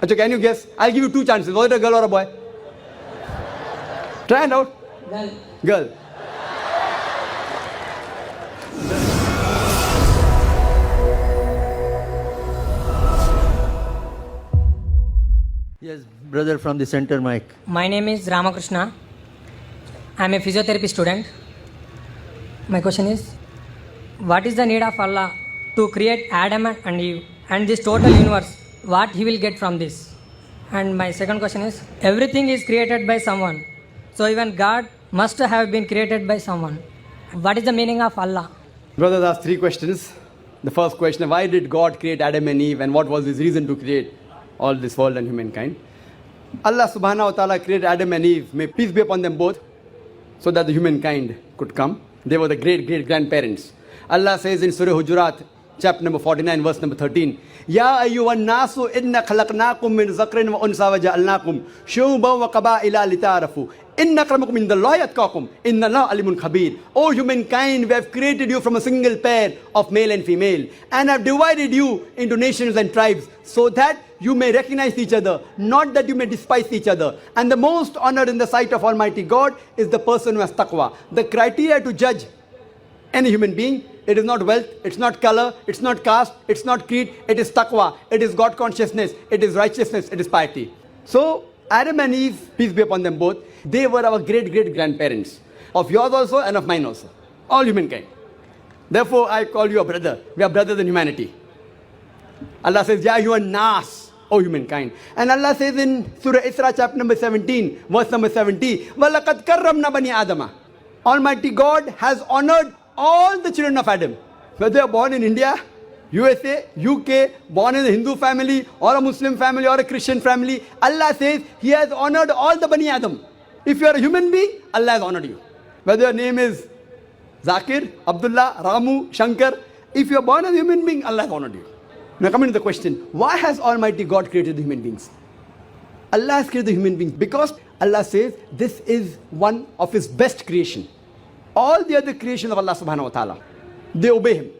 Acha, can you guess? I'll give you two chances. Was it a girl or a boy? Try it out. Girl. Girl. Yes, brother from the center mic. My name is Ramakrishna. I'm a physiotherapy student. My question is, what is the need of Allah to create Adam and Eve and this total universe? What he will get from this? And my second question is, everything is created by someone. So even God must have been created by someone. What is the meaning of Allah? Brothers asked three questions. The first question, why did God create Adam and Eve and what was his reason to create all this world and humankind? Allah subhanahu wa ta'ala created Adam and Eve, may peace be upon them both, so that the humankind could come. They were the great grandparents. Allah says in Surah Hujurat, chapter number 49, verse number 13, Ya ayyuhan nasu inna khalaqnakum min zakrin wa unsa wa ja'alnakum shu'uban wa qaba'ila lita'arafu. Inna akramakum indallahi atqakum. Inna Allaha alimun khabir. O humankind, we have created you from a single pair of male and female and have divided you into nations and tribes so that you may recognize each other, not that you may despise each other. And the most honored in the sight of Almighty God is the person who has taqwa. The criteria to judge any human being, it is not wealth, it's not color, it's not caste, it's not creed, it is taqwa, it is God consciousness, it is righteousness, it is piety. So Adam and Eve, peace be upon them both, they were our great grandparents, of yours also and of mine also, all humankind. Therefore I call you a brother. We are brothers in humanity. Allah says, Ya you are nas, O humankind. And Allah says in Surah Isra chapter number 17, verse number 70, وَلَقَدْ كَرَّمْنَا بَنِي آدَمَ. Almighty God has honored all the children of Adam, whether they are born in India, USA, UK, born in a Hindu family or a Muslim family or a Christian family. Allah says He has honored all the Bani Adam. If you are a human being, Allah has honored you. Whether your name is Zakir, Abdullah, Ramu, Shankar, if you are born as a human being, Allah has honored you. Now coming to the question, why has Almighty God created the human beings? Allah has created the human beings because Allah says this is one of His best creation. All the other creations of Allah subhanahu wa ta'ala, they obey Him.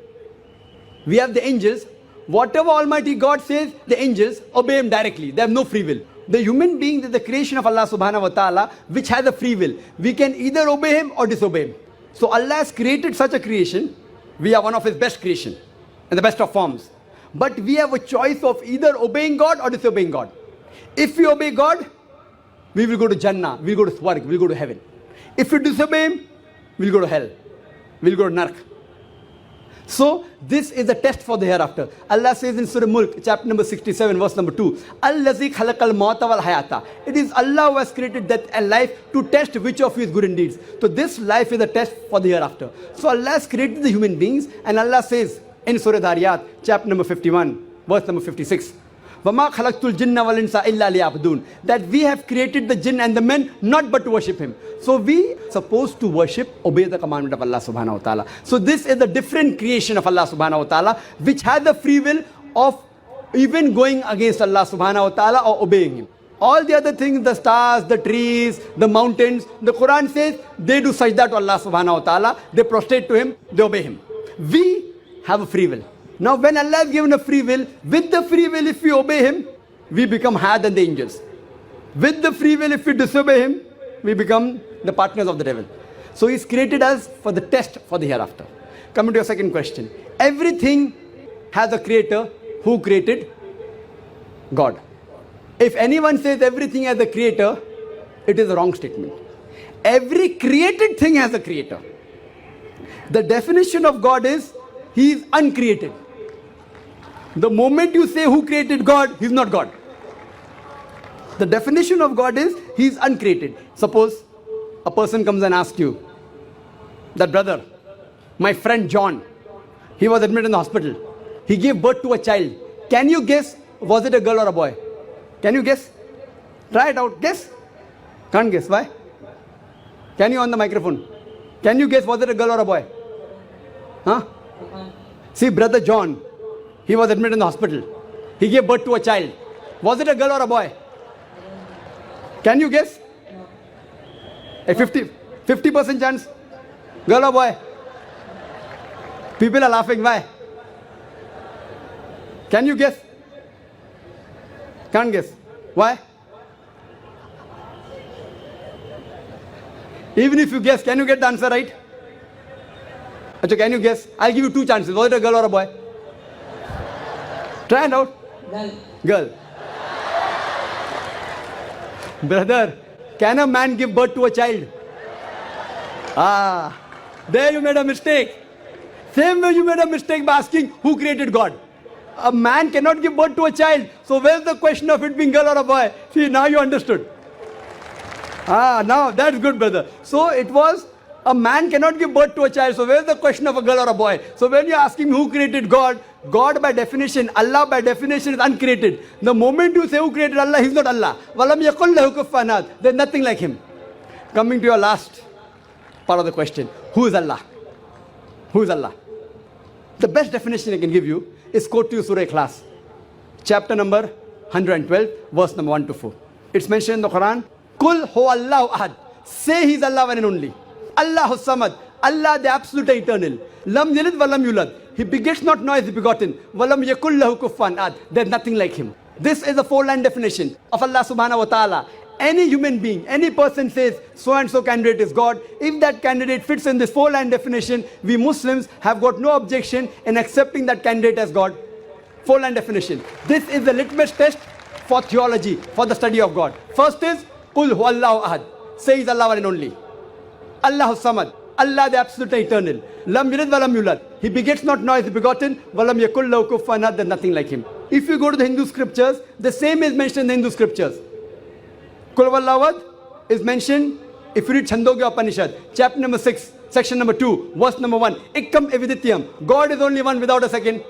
We have the angels. Whatever Almighty God says, the angels obey Him directly. They have no free will. The human being is the creation of Allah subhanahu wa ta'ala, which has a free will. We can either obey Him or disobey Him. So Allah has created such a creation. We are one of His best creation and the best of forms. But we have a choice of either obeying God or disobeying God. If we obey God, we will go to Jannah, we will go to Swarg, we will go to heaven. If we disobey Him, we will go to hell, we will go to Nark. So this is the test for the hereafter. Allah says in Surah Mulk, chapter number 67, verse number 2, Allazi khalaqal mauta wal hayata. It is Allah who has created death and life to test which of you is good in deeds. So this life is a test for the hereafter. So Allah has created the human beings, and Allah says in Surah Dhariyat, chapter number 51, verse number 56, وَمَا خَلَقْتُ الْجِنَّ وَالْإِنسَ إِلَّا لِيَعْبُدُونَ. That we have created the jinn and the men not but to worship Him. So we are supposed to worship, obey the commandment of Allah subhanahu wa ta'ala. So this is the different creation of Allah subhanahu wa ta'ala, which has the free will of even going against Allah subhanahu wa ta'ala or obeying Him. All the other things, the stars, the trees, the mountains, the Quran says they do sajda to Allah subhanahu wa ta'ala, they prostrate to Him, they obey Him. We have a free will. Now when Allah has given a free will, with the free will if we obey Him, we become higher than the angels. With the free will if we disobey Him, we become the partners of the devil. So He's created us for the test for the hereafter. Coming to your second question. Everything has a creator. Who created? God. If anyone says everything has a creator, it is a wrong statement. Every created thing has a creator. The definition of God is He is uncreated. The moment you say who created God, He's not God. The definition of God is He is uncreated. Suppose a person comes and asks you, that brother, my friend John, he was admitted in the hospital. He gave birth to a child. Can you guess, was it a girl or a boy? Can you guess? Try it out. Guess. Can't guess. Why? Can you on the microphone? Can you guess, was it a girl or a boy? Huh? See, brother John, he was admitted in the hospital. He gave birth to a child. Was it a girl or a boy? Can you guess? A 50% chance. Girl or boy? People are laughing. Why? Can you guess? Can't guess. Why? Even if you guess, can you get the answer right? Achha, can you guess? I'll give you two chances. Was it a girl or a boy? Try it out. Girl. Brother, can a man give birth to a child? There you made a mistake. Same way you made a mistake by asking who created God. A man cannot give birth to a child. So where's the question of it being girl or a boy? See, now you understood. Now that's good, brother. So it was a man cannot give birth to a child. So where's the question of a girl or a boy? So when you're asking who created God, God by definition, Allah by definition is uncreated. The moment you say who created Allah, He's not Allah. Walam yakul lahu kufuwan ahad. There's nothing like Him. Coming to your last part of the question. Who is Allah? Who is Allah? The best definition I can give you is quote to you Surah Ikhlas. Chapter number 112, verse number 1 to 4. It's mentioned in the Quran. Kul huwallahu ahad. Say He's Allah one and only. Allahu samad. Allah the absolute eternal. Lam yalid walam yulad. He begets not nor is he begotten. Walam yakul lahu kufuwan ahad. There's nothing like Him. This is a four-line definition of Allah subhanahu wa ta'ala. Any human being, any person says so and so candidate is God. If that candidate fits in this four-line definition, we Muslims have got no objection in accepting that candidate as God. Four-line definition. This is the litmus test for theology, for the study of God. First is Qul huwallahu ahad. Say He's Allah one and only. Allahu samad. Allah the absolute eternal. Lam yalid walam yulad. He begets not nor is he begotten. Walam yakul lahu kufuwan ahad. There's nothing like Him. If you go to the Hindu scriptures, the same is mentioned in the Hindu scriptures. Kul huwallahu ahad is mentioned if you read Chandogya Upanishad, chapter number 6, section number 2, verse number 1. Ikkam evidityam. God is only one without a second.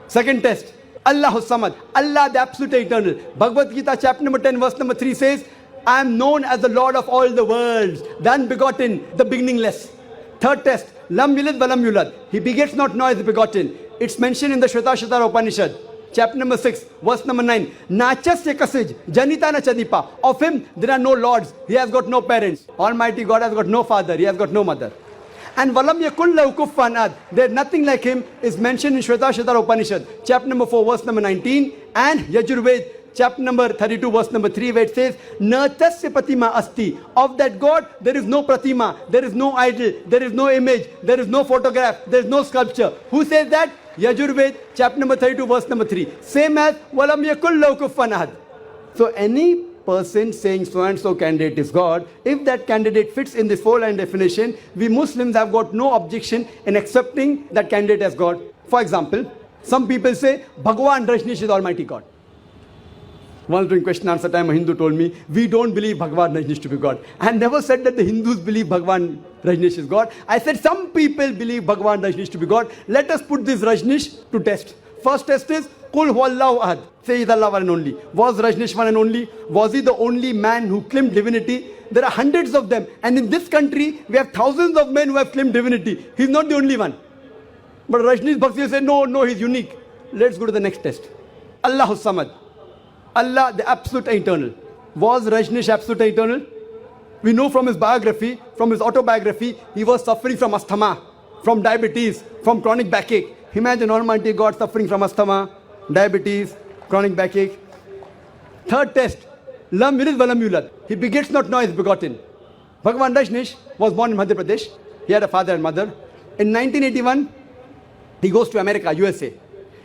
Second test. Allahu samad. Allah the absolute eternal. Bhagavad Gita chapter number 10, verse number 3 says, I am known as the Lord of all the worlds, the unbegotten, the beginningless. Third test. Lam yalid walam yulad. He begets not nor is he begotten. It's mentioned in the Shvetashvatara Upanishad. Chapter number 6, verse number 9. Nachasya kasij, janita na chadipa. Of Him there are no lords. He has got no parents. Almighty God has got no father. He has got no mother. And walam yakul lahu kufuwan ahad. There nothing like Him is mentioned in Shvetashvatara Upanishad. Chapter number 4, verse number 19. And Yajurved, chapter number 32, verse number 3, where it says, Natasya pratima asti. Of that God, there is no pratima, there is no idol, there is no image, there is no photograph, there is no sculpture. Who says that? Yajurved, chapter number 32, verse number 3. Same as, Walam yakul lahu kufuwan ahad. So any person saying so and so candidate is God, if that candidate fits in this four-line definition, we Muslims have got no objection in accepting that candidate as God. For example, some people say, Bhagwan Rajneesh is Almighty God. Once during question answer time, a Hindu told me, we don't believe Bhagwan Rajneesh to be God. I never said that the Hindus believe Bhagwan Rajneesh is God. I said some people believe Bhagwan Rajneesh to be God. Let us put this Rajneesh to test. First test is, Qul huwallahu ahad. Say He's Allah one and only. Was Rajneesh one and only? Was he the only man who claimed divinity? There are hundreds of them. And in this country, we have thousands of men who have claimed divinity. He's not the only one. But Rajneesh Bhakti said, no, he's unique. Let's go to the next test. Allahu samad. Allah the absolute eternal. Was Rajneesh absolute eternal? We know from his biography, from his autobiography, he was suffering from asthma, from diabetes, from chronic backache. Imagine Almighty God suffering from asthma, diabetes, chronic backache. Third test. Lam yalid walam yulad. He begets not nor is begotten. Bhagwan Rajneesh was born in Madhya Pradesh. He had a father and mother. In 1981, he goes to America, USA.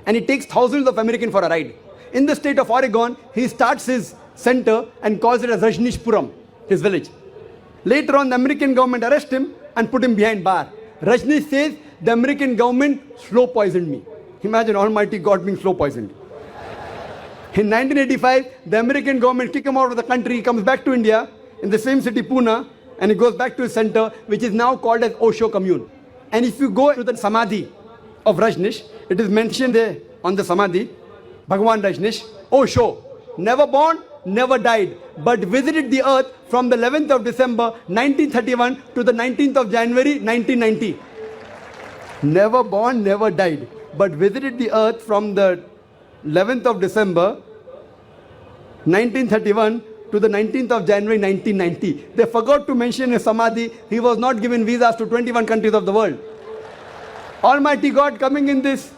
And he takes thousands of Americans for a ride. In the state of Oregon, he starts his center and calls it as Rajneeshpuram, his village. Later on, the American government arrests him and put him behind bar. Rajneesh says, the American government slow poisoned me. Imagine Almighty God being slow poisoned. In 1985, the American government kicked him out of the country. He comes back to India in the same city, Pune, and he goes back to his center, which is now called as Osho Commune. And if you go to the Samadhi of Rajneesh, it is mentioned there on the Samadhi, Bhagwan Rajneesh, Osho, never born, never died, but visited the earth from the 11th of December 1931 to the 19th of January 1990. Never born, never died, but visited the earth from the 11th of December 1931 to the 19th of January 1990. They forgot to mention in Samadhi, he was not given visas to 21 countries of the world. Almighty God coming in this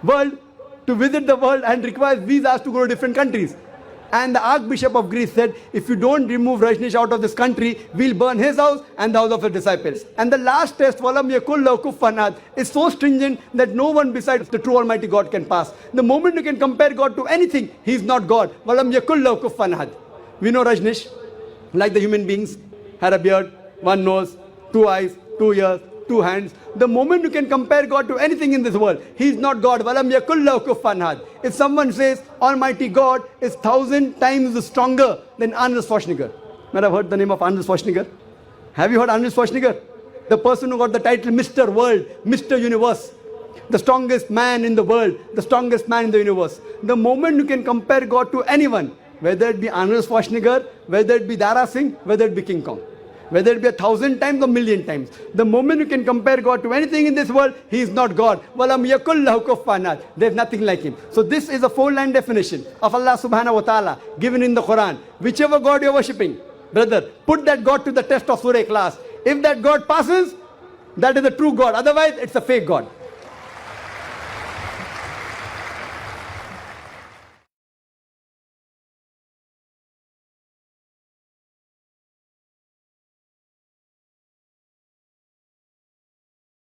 world to visit the world and requires visas to go to different countries. And the Archbishop of Greece said, if you don't remove Rajneesh out of this country, we'll burn his house and the house of the disciples. And the last test, Walam yakul lahu kufuwan ahad, is so stringent that no one besides the true Almighty God can pass. The moment you can compare God to anything, He is not God. Walam yakul lahu kufuwan ahad. We know Rajneesh, like the human beings, had a beard, one nose, two eyes, 2 ears, 2 hands. The moment you can compare God to anything in this world, He is not God. Walam yakul lahu kufuwan ahad. If someone says Almighty God is 1,000 times stronger than Arnold Schwarzenegger. Might have heard the name of Arnold Schwarzenegger? Have you heard Arnold Schwarzenegger? The person who got the title Mr. World, Mr. Universe. The strongest man in the world, the strongest man in the universe. The moment you can compare God to anyone, whether it be Arnold Schwarzenegger, whether it be Dara Singh, whether it be King Kong, whether it be 1,000 times or 1,000,000 times, the moment you can compare God to anything in this world, He is not God. Walam yakul lahu kufuwan ahad. There's nothing like Him. So this is a 4-line definition of Allah subhanahu wa ta'ala given in the Quran. Whichever God you're worshipping, brother, put that God to the test of Surah Ikhlas. If that God passes, that is the true God. Otherwise, it's a fake God.